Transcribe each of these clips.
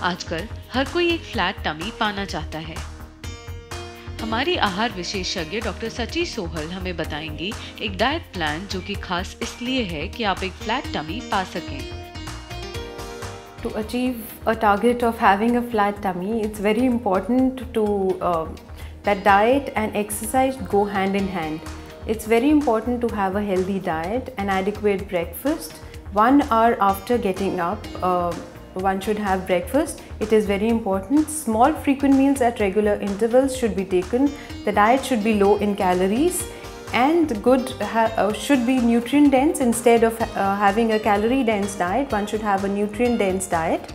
आजकल हर कोई एक फ्लैट टमी पाना चाहता है। हमारी आहार विशेषज्ञ डॉक्टर सची सोहल हमें बताएंगी एक डाइट प्लान जो कि खास इसलिए है कि आप एक फ्लैट टमी पा सकें। To achieve a target of having a flat tummy, it's very important to that diet and exercise go hand in hand. It's very important to have a healthy diet, an adequate breakfast. 1 hour after getting up, one should have breakfast. It is very important. Small frequent meals at regular intervals should be taken. The diet should be low in calories and should be nutrient dense. Instead of having a calorie dense diet, one should have a nutrient dense diet.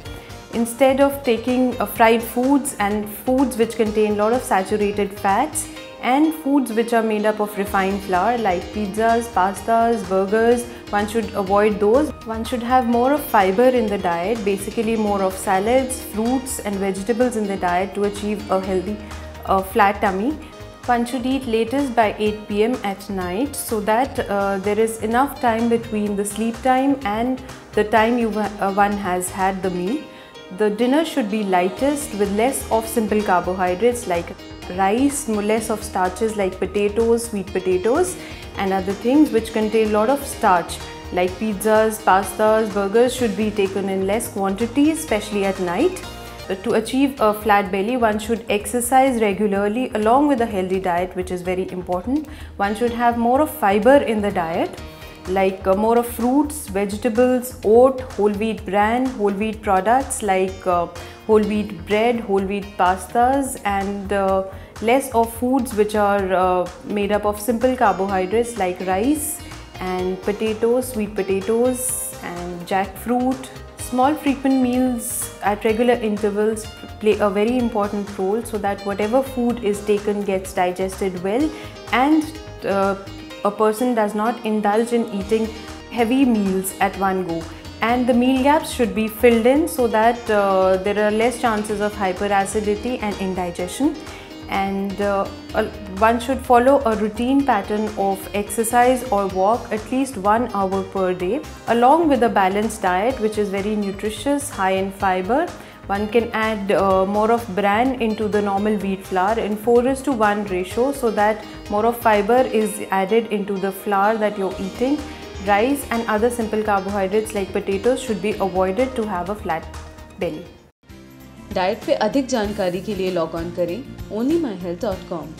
Instead of taking fried foods and foods which contain a lot of saturated fats and foods which are made up of refined flour like pizzas, pastas, burgers, one should avoid those. One should have more of fiber in the diet, basically more of salads, fruits and vegetables in the diet to achieve a healthy flat tummy. One should eat latest by 8 p.m. at night so that there is enough time between the sleep time and the time one has had the meal. The dinner should be lightest with less of simple carbohydrates like rice, less of starches like potatoes, sweet potatoes and other things which contain a lot of starch like pizzas, pastas, burgers should be taken in less quantities, especially at night. To achieve a flat belly, one should exercise regularly along with a healthy diet, which is very important. One should have more of fiber in the diet, like more of fruits, vegetables, oat, whole wheat bran, whole wheat products like whole wheat bread, whole wheat pastas and less of foods which are made up of simple carbohydrates like rice and potatoes, sweet potatoes and jackfruit. Small frequent meals at regular intervals play a very important role so that whatever food is taken gets digested well and a person does not indulge in eating heavy meals at one go. And the meal gaps should be filled in so that there are less chances of hyperacidity and indigestion. And one should follow a routine pattern of exercise or walk at least 1 hour per day along with a balanced diet which is very nutritious, high in fiber. One can add more of bran into the normal wheat flour in 4:1 ratio so that more of fiber is added into the flour that you're eating. Rice and other simple carbohydrates like potatoes should be avoided to have a flat belly. Diet पे अधिक जानकारी के लिए log on करें onlymyhealth.com।